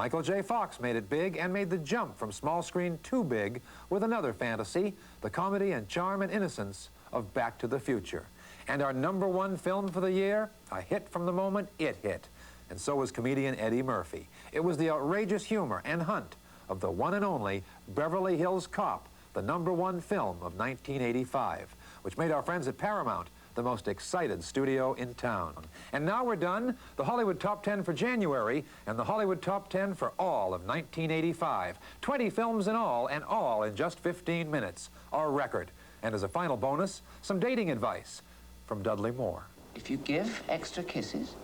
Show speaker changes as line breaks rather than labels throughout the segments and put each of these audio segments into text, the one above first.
Michael J. Fox made it big and made the jump from small screen to big with another fantasy, the comedy and charm and innocence of Back to the Future. And our #1 film for the year, a hit from the moment it hit. And so was comedian Eddie Murphy. It was the outrageous humor and hunt of the one and only Beverly Hills Cop, the #1 film of 1985, which made our friends at Paramount the most excited studio in town. And now we're done. The Hollywood Top 10 for January and the Hollywood Top 10 for all of 1985. 20 films in all, and all in just 15 minutes. Our record. And as a final bonus, some dating advice from Dudley Moore.
If you give extra kisses,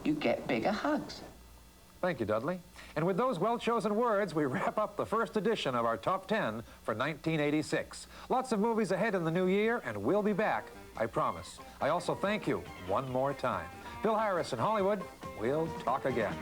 you get bigger hugs.
Thank you, Dudley. And with those well-chosen words, we wrap up the first edition of our Top 10 for 1986. Lots of movies ahead in the new year, and we'll be back, I promise. I also thank you one more time. Bill Harris in Hollywood. We'll talk again.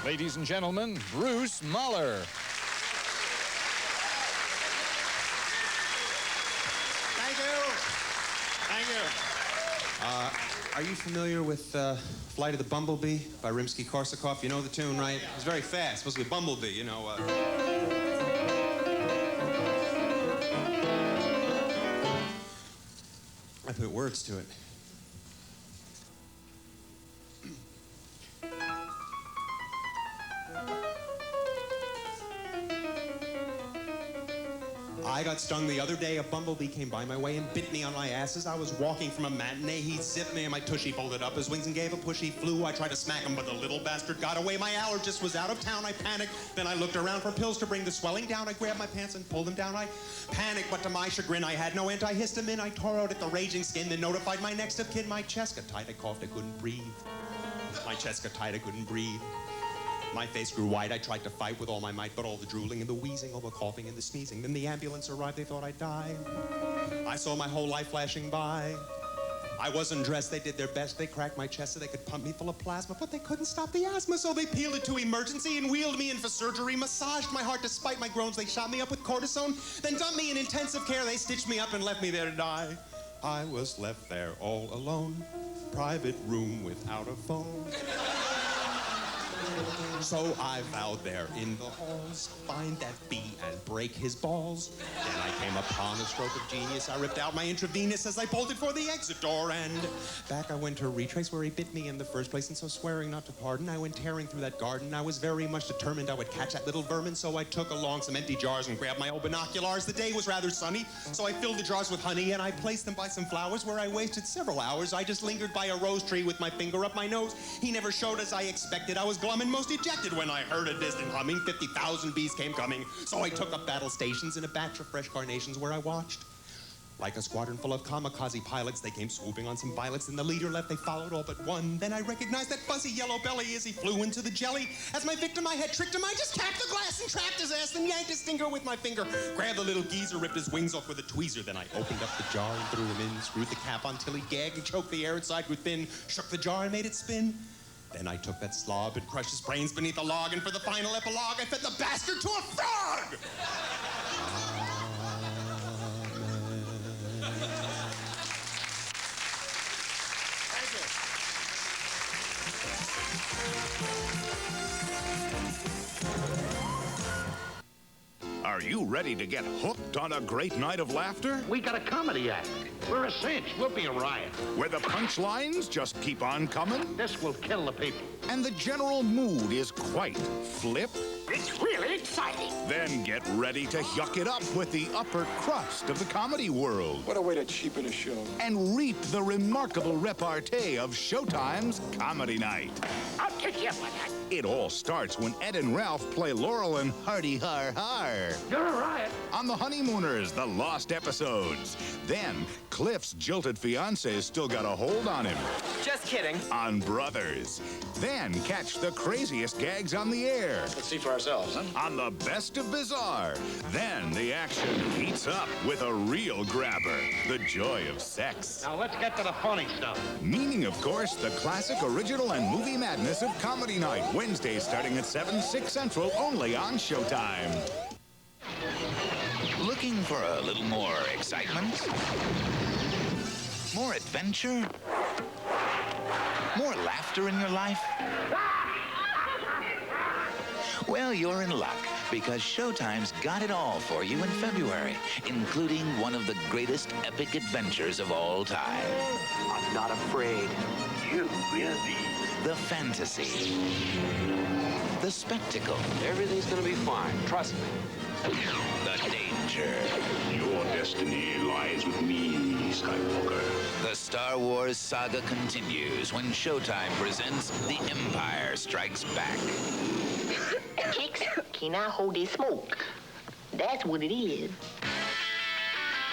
Ladies and gentlemen, Bruce Muller.
Thank you. Thank you. Are you familiar with Flight of the Bumblebee by Rimsky-Korsakov? You know the tune, right? It's very fast. Supposed to be Bumblebee, you know. I put words to it. I got stung the other day. A bumblebee came by my way and bit me on my ass as I was walking from a matinee. He zipped me and my tushy folded up his wings and gave a push. He flew. I tried to smack him, but the little bastard got away. My allergist was out of town. I panicked. Then I looked around for pills to bring the swelling down. I grabbed my pants and pulled them down. I panicked, but to my chagrin, I had no antihistamine. I tore out at the raging skin, then notified my next of kin. My chest got tight. I coughed. I couldn't breathe. My chest got tight. I couldn't breathe. My face grew white. I tried to fight with all my might, but all the drooling and the wheezing, all the coughing and the sneezing. Then the ambulance arrived. They thought I'd die. I saw my whole life flashing by. I wasn't dressed. They did their best. They cracked my chest so they could pump me full of plasma, but they couldn't stop the asthma, so they peeled it to emergency and wheeled me in for surgery, massaged my heart despite my groans. They shot me up with cortisone, then dumped me in intensive care. They stitched me up and left me there to die. I was left there all alone, private room without a phone. So I vowed there in the halls, find that bee and break his balls. Then I came upon a stroke of genius. I ripped out my intravenous as I bolted for the exit door, and back I went to retrace where he bit me in the first place. And so swearing not to pardon, I went tearing through that garden. I was very much determined I would catch that little vermin, so I took along some empty jars and grabbed my old binoculars. The day was rather sunny, so I filled the jars with honey and I placed them by some flowers where I wasted several hours. I just lingered by a rose tree with my finger up my nose. He never showed as I expected. I was glum and most ejected when I heard a distant humming. 50,000 bees came coming. So I took up battle stations in a batch of fresh carnations where I watched. Like a squadron full of kamikaze pilots, they came swooping on some violets. Then the leader left, they followed all but one. Then I recognized that fuzzy yellow belly as he flew into the jelly. As my victim, I had tricked him. I just capped the glass and trapped his ass, then yanked his stinger with my finger. Grabbed the little geezer, ripped his wings off with a tweezer. Then I opened up the jar and threw him in. Screwed the cap on till he gagged and choked the air inside grew thin. Shook the jar and made it spin. Then I took that slob and crushed his brains beneath a log, and for the final epilogue, I fed the bastard to a frog!
Are you ready to get hooked on a great night of laughter?
We got a comedy act. We're a cinch. We'll be a riot.
Where the punchlines just keep on coming?
This will kill the people.
And the general mood is quite flip?
It's really exciting.
Then get ready to yuck it up with the upper crust of the comedy world.
What a way to cheapen a show.
And reap the remarkable repartee of Showtime's Comedy Night.
I'll kick you up on that.
It all starts when Ed and Ralph play Laurel and Hardy Har Har.
You're a riot.
On the Honeymooners, the lost episodes. Then, Cliff's jilted fiance's still got a hold on him.
Just kidding.
On Brothers. Then, catch the craziest gags on the air.
Let's see for ourselves.
ourselves, huh?
on the best of bizarre. Then the action heats up with a real grabber, the joy of sex.
Now let's get to the funny stuff.
Meaning, of course, the classic, original, and movie madness of Comedy Night. Wednesdays starting at 7, 6 Central, only on Showtime.
Looking for a little more excitement? More adventure? More laughter in your life? Well, you're in luck, because Showtime's got it all for you in February, including one of the greatest epic adventures of all time.
I'm not afraid. You will be.
The fantasy. The spectacle.
Everything's gonna be fine. Trust me.
The danger.
Your destiny lies with me, Skywalker.
The Star Wars saga continues when Showtime presents The Empire Strikes Back.
Chicks, can I hold this smoke? That's what it is.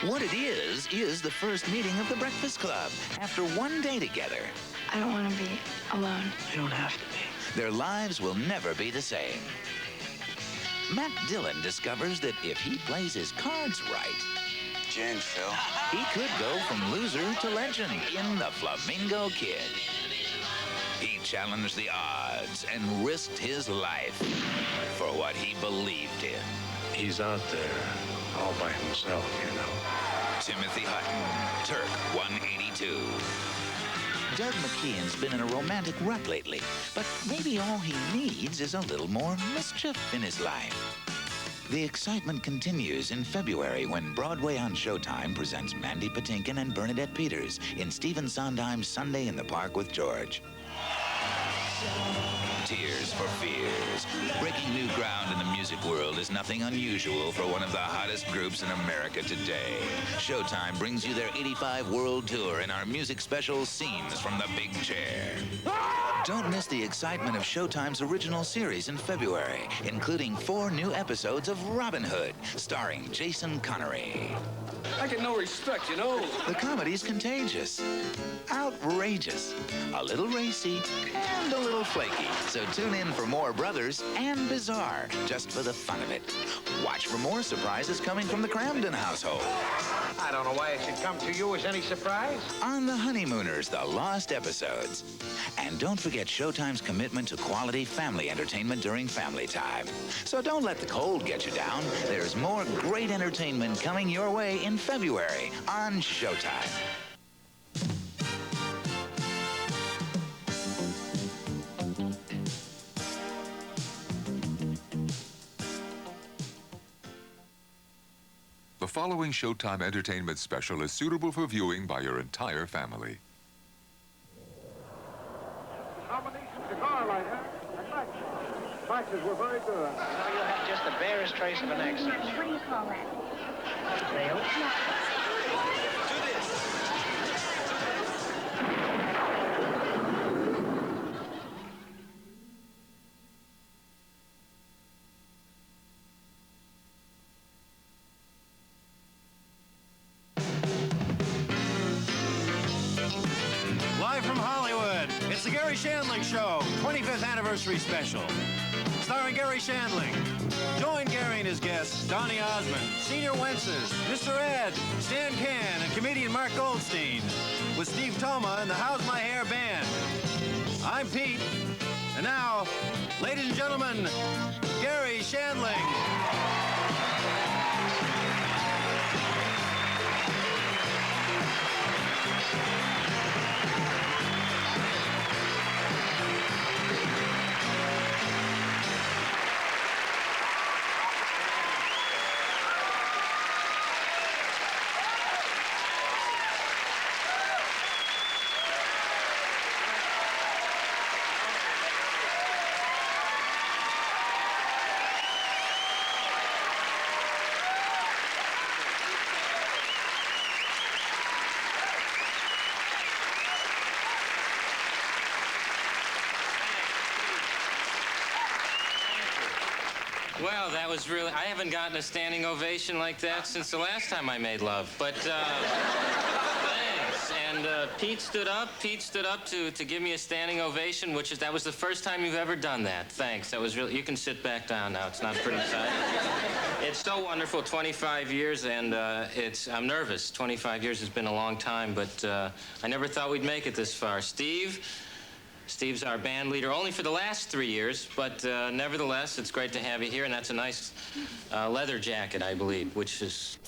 What it is the first meeting of the Breakfast Club after one day together.
I don't want to be alone.
You don't have to be.
Their lives will never be the same. Matt Dillon discovers that if he plays his cards right,
Jen, Phil.
he could go from loser to legend in The Flamingo Kid. He challenged the odds and risked his life for what he believed in.
He's out there all by himself, you know.
Timothy Hutton, Turk 182. Doug McKeon's been in a romantic rut lately, but maybe all he needs is a little more mischief in his life. The excitement continues in February when Broadway on Showtime presents Mandy Patinkin and Bernadette Peters in Stephen Sondheim's Sunday in the Park with George. Tears for Fears. Breaking new ground in the music world is nothing unusual for one of the hottest groups in America today. Showtime brings you their 85 world tour in our music special Scenes from the Big Chair. Don't miss the excitement of Showtime's original series in February, including 4 new episodes of Robin Hood, starring Jason Connery.
I get no respect, you know.
The comedy's contagious, outrageous, a little racy, and a little flaky. So tune in for more Brothers and Bizarre, just for the fun of it. Watch for more surprises coming from the Cramden household.
I don't know why it should come to you as any surprise.
On The Honeymooners, the lost episodes. And don't forget Showtime's commitment to quality family entertainment during family time. So don't let the cold get you down. There's more great entertainment coming your way in February on Showtime.
The following Showtime entertainment special is suitable for viewing by your entire family.
Combination cigar lighter and matches. Matches were very good.
Now you'll have just the barest trace of an accent.
What do you call that?
Sale?
Live from Hollywood, it's the Garry Shandling Show, 25th anniversary special. Starring Garry Shandling. Join Garry and his guests, Donny Osmond, Senior Wences, Mr. Ed, Stan Can, and comedian Mark Goldstein, with Steve Toma and the How's My Hair Band. I'm Pete, and now, ladies and gentlemen, Garry Shandling.
Well, that was really... I haven't gotten a standing ovation like that since the last time I made love. But, thanks. And And Pete stood up to give me a standing ovation, that was the first time you've ever done that. Thanks. That was really, you can sit back down now. It's not pretty tight. It's so wonderful, 25 years, and I'm nervous. 25 years has been a long time, but I never thought we'd make it this far. Steve's our band leader only for the last 3 years, but nevertheless, it's great to have you here, and that's a nice leather jacket, I believe, which is